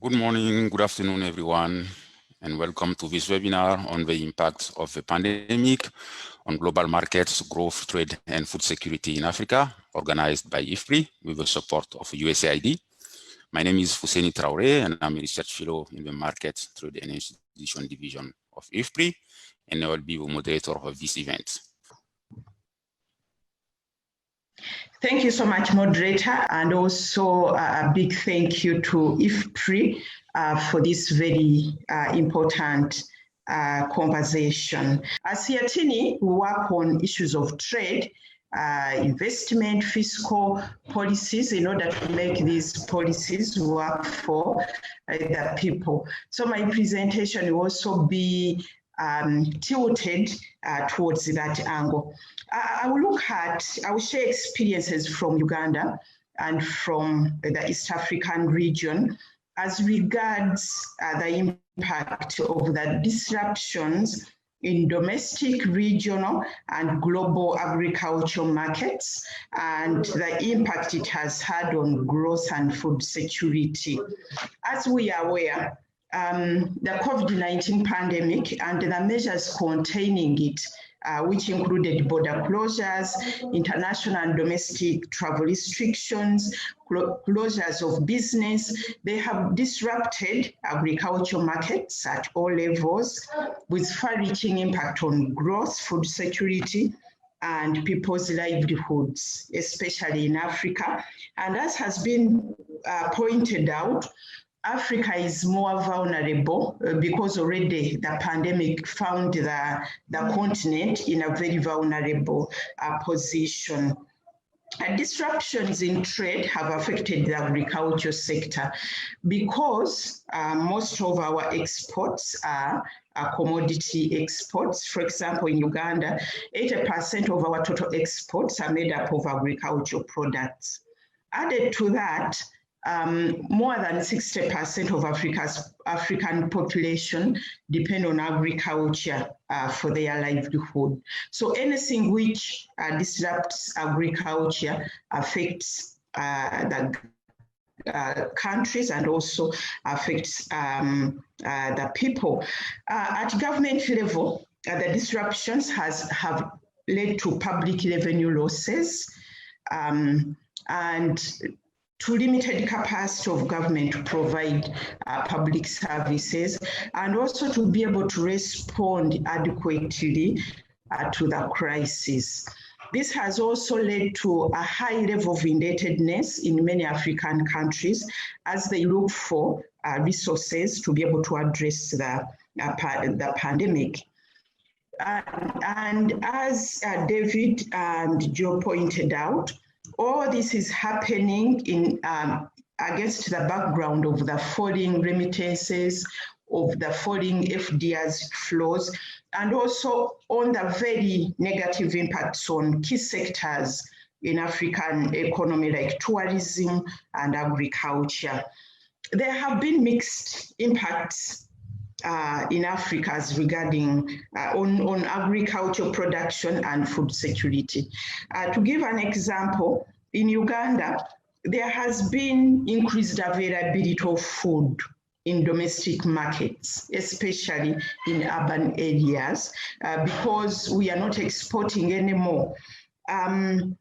Good morning, good afternoon, everyone, and welcome to this webinar on the impact of the pandemic on global markets, growth, trade, and food security in Africa, organized by IFPRI with the support of USAID. My name is Fousseni Traoré, and I'm a research fellow in the Market, Trade, and Institution Division of IFPRI, and I will be the moderator of this event. Thank you so much, moderator, and also a big thank you to IFPRI for this very important conversation. As SEATINI, we work on issues of trade, investment, fiscal policies in order to make these policies work for the people. So my presentation will also be tilted towards that angle. I will share experiences from Uganda and from the East African region as regards the impact of the disruptions in domestic, regional, and global agricultural markets and the impact it has had on growth and food security. As we are aware, the COVID-19 pandemic and the measures containing it, which included border closures, international and domestic travel restrictions, closures of business, they have disrupted agricultural markets at all levels with far-reaching impact on growth, food security, and people's livelihoods, especially in Africa. And as has been pointed out, Africa is more vulnerable because already the pandemic found the continent in a very vulnerable position. Disruptions in trade have affected the agriculture sector because most of our exports are commodity exports. For example, in Uganda, 80% of our total exports are made up of agricultural products. Added to that, more than 60% of African population depend on agriculture for their livelihood. So anything which disrupts agriculture affects the countries and also affects the people. At government level, the disruptions have led to public revenue losses and to limited capacity of government to provide public services and also to be able to respond adequately to the crisis. This has also led to a high level of indebtedness in many African countries as they look for resources to be able to address the pandemic. And as David and Joe pointed out, all this is happening in against the background of the falling remittances, of the falling FDIs flows, and also on the very negative impacts on key sectors in African economy like tourism and agriculture. There have been mixed impacts in Africa as regarding on agricultural production and food security. To give an example, in Uganda, there has been increased availability of food in domestic markets, especially in urban areas, because we are not exporting anymore. And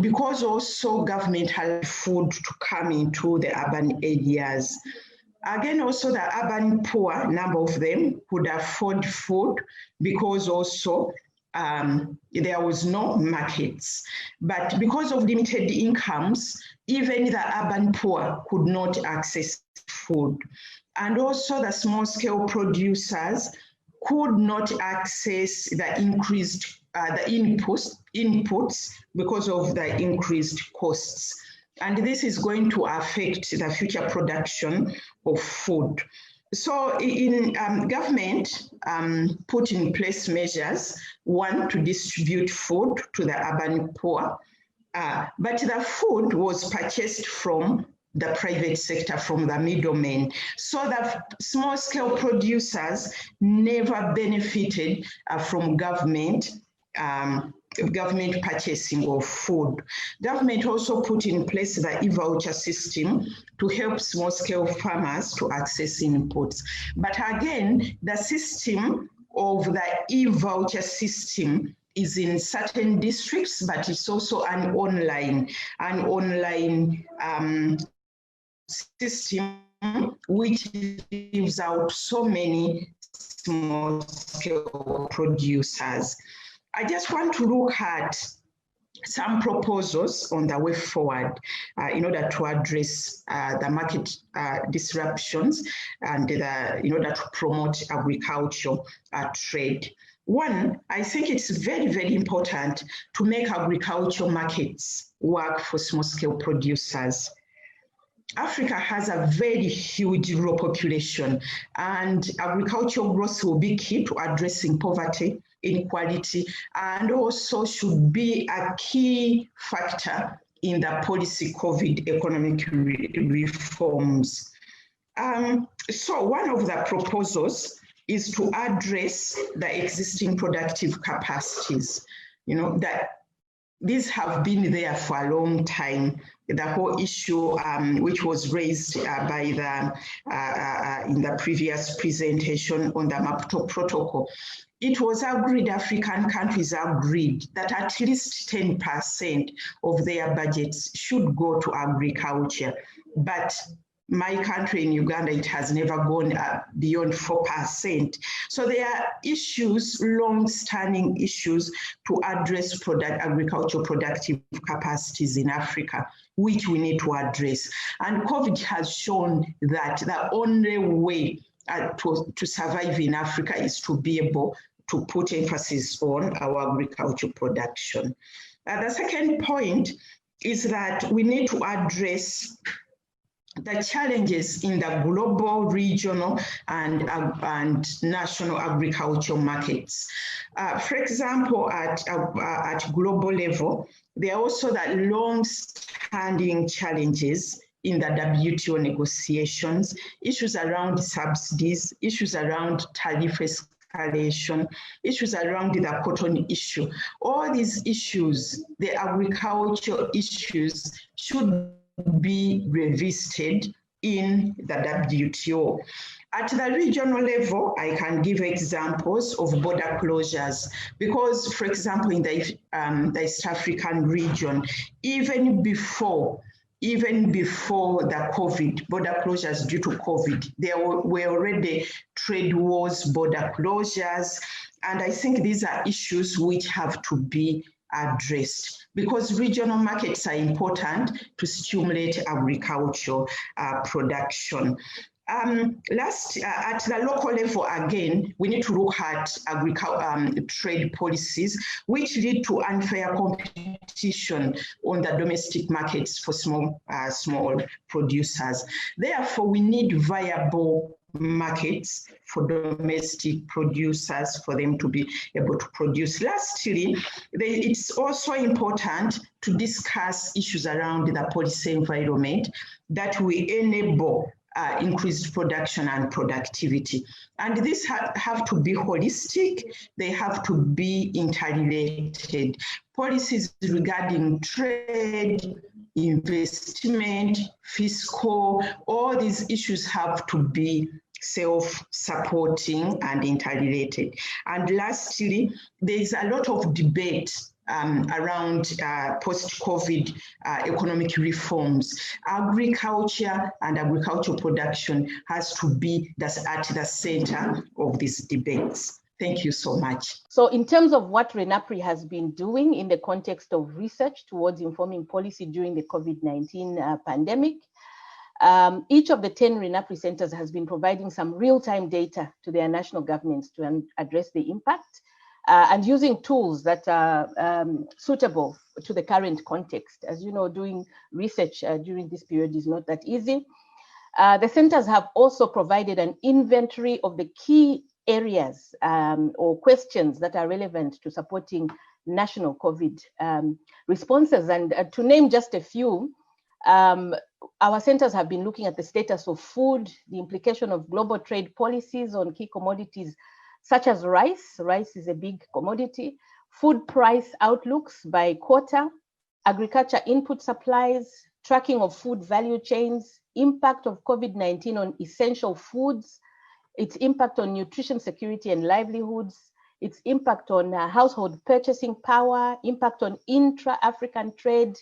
because also government has food to come into the urban areas. Again, also the urban poor, number of them could afford food because also there was no markets. But because of limited incomes, even the urban poor could not access food. And also the small scale producers could not access the increased inputs because of the increased costs. And this is going to affect the future production of food. So in government put in place measures, one, to distribute food to the urban poor, but the food was purchased from the private sector, from the middlemen. So the small scale producers never benefited from government government purchasing of food. Government also put in place the e-voucher system to help small-scale farmers to access inputs. But again, the system of the e-voucher system is in certain districts, but it's also an online system which gives out so many small-scale producers. I just want to look at some proposals on the way forward in order to address the market disruptions and in order to promote agricultural trade. One, I think it's very, very important to make agricultural markets work for small-scale producers. Africa has a very huge rural population, and agricultural growth will be key to addressing poverty, inequality, and also should be a key factor in the policy COVID economic reforms. So one of the proposals is to address the existing productive capacities. You know, that these have been there for a long time. The whole issue which was raised by in the previous presentation on the Maputo Protocol, it was agreed, African countries agreed that at least 10% of their budgets should go to agriculture. But my country in Uganda, it has never gone beyond 4%. So there are issues, long-standing issues to address agricultural productive capacities in Africa, which we need to address. And COVID has shown that the only way to survive in Africa is to be able to put emphasis on our agricultural production. The second point is that we need to address the challenges in the global, regional, and national agricultural markets. For example, at global level, there are also the long-standing challenges in the WTO negotiations, issues around subsidies, issues around tariff escalation, issues around the cotton issue. All these issues, the agricultural issues, should be revisited in the WTO. At the regional level, I can give examples of border closures because, for example, in the East African region, even before the COVID, border closures due to COVID, there were already trade wars, border closures, and I think these are issues which have to be addressed because regional markets are important to stimulate agricultural production. Last, at the local level, again, we need to look at trade policies which lead to unfair competition on the domestic markets for small producers. Therefore, we need viable markets for domestic producers for them to be able to produce. Lastly, it's also important to discuss issues around the policy environment that will enable increased production and productivity. And these have to be holistic, they have to be interrelated. Policies regarding trade, investment, fiscal, all these issues have to be self-supporting and interrelated. And lastly, there is a lot of debate around post-COVID economic reforms. Agriculture and agricultural production has to be at the center of these debates. Thank you so much. So in terms of what RENAPRI has been doing in the context of research towards informing policy during the COVID-19 pandemic, each of the 10 RENAPRI centers has been providing some real-time data to their national governments to address the impact and using tools that are suitable to the current context. As you know, doing research during this period is not that easy. The centers have also provided an inventory of the key areas or questions that are relevant to supporting national COVID responses. And to name just a few, our centers have been looking at the status of food, the implication of global trade policies on key commodities such as rice. Rice is a big commodity. food price outlooks by quarter, agriculture input supplies, tracking of food value chains, impact of COVID-19 on essential foods, its impact on nutrition security and livelihoods, its impact on household purchasing power, impact on intra-African trade,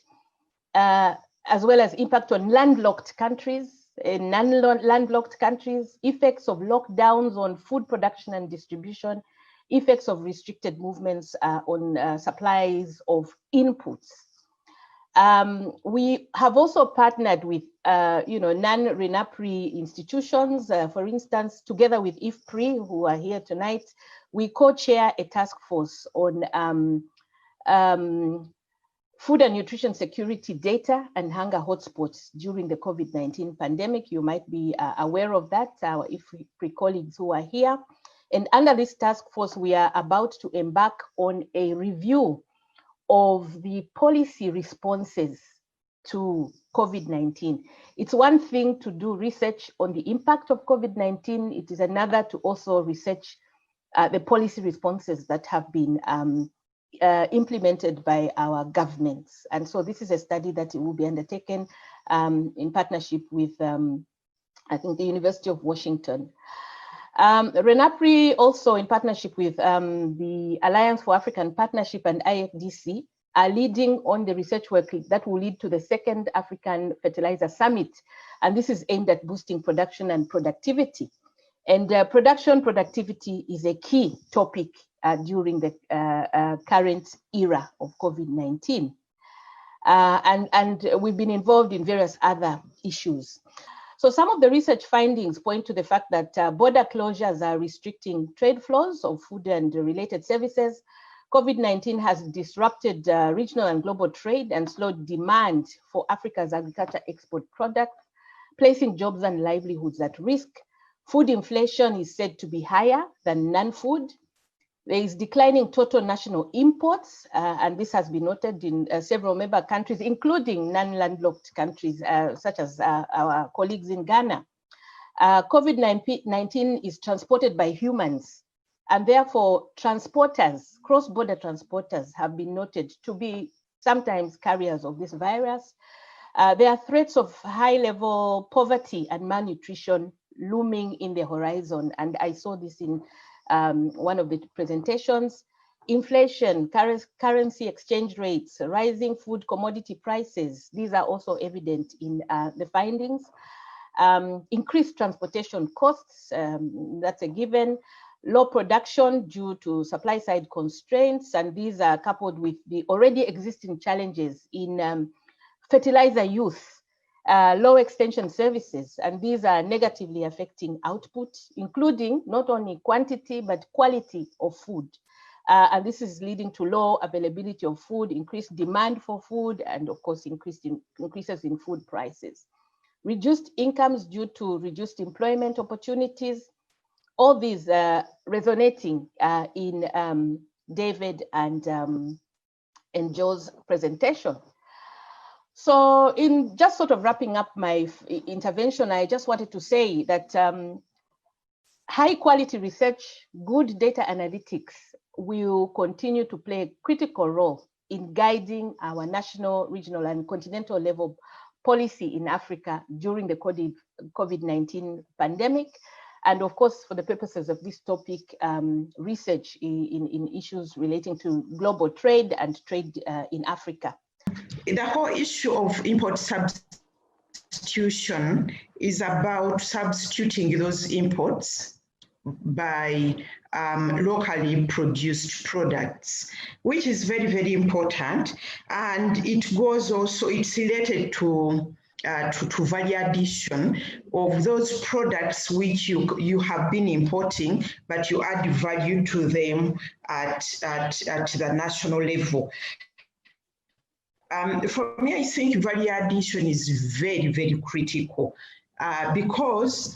as well as impact on landlocked countries, non-landlocked countries, effects of lockdowns on food production and distribution, effects of restricted movements on supplies of inputs. We have also partnered with non-RENAPRI institutions. For instance, together with IFPRI, who are here tonight, we co-chair a task force on food and nutrition security data and hunger hotspots during the COVID-19 pandemic. You might be aware of that, our IFPRI colleagues who are here. And under this task force, we are about to embark on a review of the policy responses to COVID-19. It's one thing to do research on the impact of COVID-19. It is another to also research the policy responses that have been implemented by our governments. And so this is a study that will be undertaken in partnership with, I think, the University of Washington. RENAPRI also, in partnership with the Alliance for African Partnership and IFDC, are leading on the research work that will lead to the second African Fertilizer Summit. And this is aimed at boosting production and productivity. And production productivity is a key topic during the current era of COVID-19. And we've been involved in various other issues. So some of the research findings point to the fact that border closures are restricting trade flows of food and related services. COVID-19 has disrupted regional and global trade and slowed demand for Africa's agriculture export products, placing jobs and livelihoods at risk. Food inflation is said to be higher than non-food. There is declining total national imports, and this has been noted in several member countries, including non-landlocked countries, such as our colleagues in Ghana. COVID-19 is transported by humans, and therefore transporters, cross-border transporters, have been noted to be sometimes carriers of this virus. There are threats of high-level poverty and malnutrition looming in the horizon, and I saw this in one of the presentations. Inflation, currency exchange rates, rising food commodity prices, these are also evident in the findings. Increased transportation costs, that's a given. Low production due to supply side constraints, and these are coupled with the already existing challenges in fertilizer use, low extension services, and these are negatively affecting output, including not only quantity, but quality of food. And this is leading to low availability of food, increased demand for food, and of course, increases in food prices. Reduced incomes due to reduced employment opportunities. All these resonating in David and Joe's presentation. So in just sort of wrapping up my intervention, I just wanted to say that high quality research, good data analytics will continue to play a critical role in guiding our national, regional, and continental level policy in Africa during the COVID-19 pandemic. And of course, for the purposes of this topic, research in issues relating to global trade and trade in Africa. The whole issue of import substitution is about substituting those imports by locally produced products, which is very, very important. And it goes also, it's related to value addition of those products which you have been importing, but you add value to them at the national level. For me, I think value addition is very, very critical because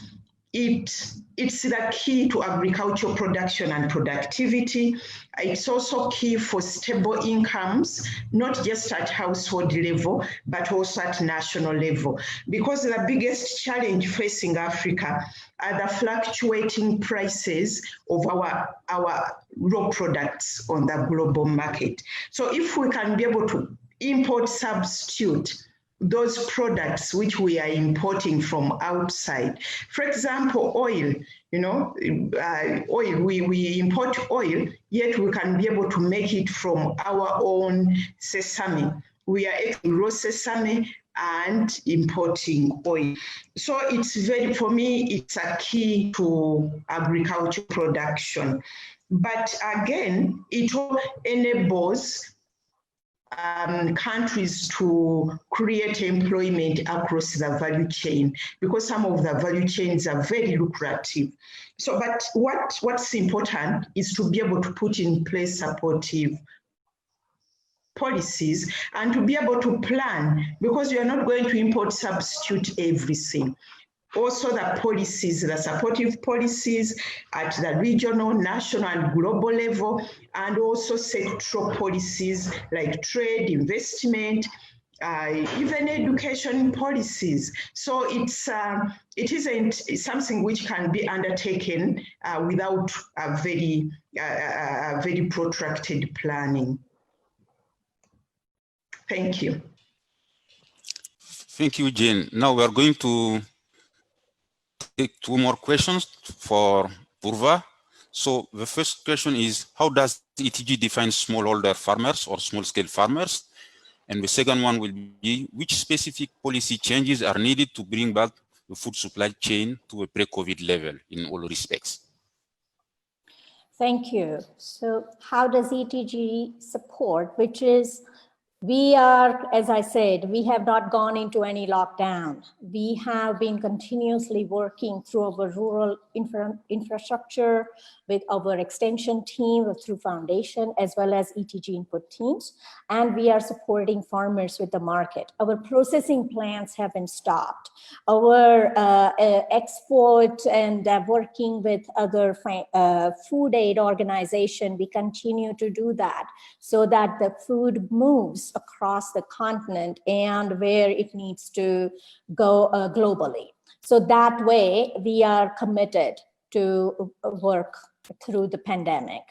it's the key to agricultural production and productivity. It's also key for stable incomes, not just at household level, but also at national level. Because the biggest challenge facing Africa are the fluctuating prices of our raw products on the global market. So if we can be able to import substitute those products which we are importing from outside. For example, oil, oil, we import oil, yet we can be able to make it from our own sesame. We are eating raw sesame and importing oil. So for me, it's a key to agriculture production. But again, it enables countries to create employment across the value chain, because some of the value chains are very lucrative. So, but what's important is to be able to put in place supportive policies and to be able to plan, because you are not going to import substitute everything. Also the policies, the supportive policies at the regional, national, and global level, and also sectoral policies like trade, investment, even education policies. So it isn't something which can be undertaken without a very protracted planning. Thank you. Thank you, Jane. Now we are going to take two more questions for Purva. So the first question is, how does ETG define smallholder farmers or small-scale farmers? And the second one will be, which specific policy changes are needed to bring back the food supply chain to a pre-COVID level in all respects? Thank you. So how does ETG support, which is, we are, as I said, we have not gone into any lockdown. We have been continuously working through our rural infrastructure with our extension team, through foundation, as well as ETG input teams. And we are supporting farmers with the market. Our processing plants have been stopped. Our export and working with other food aid organization, we continue to do that so that the food moves across the continent and where it needs to go globally. So that way we are committed to work through the pandemic.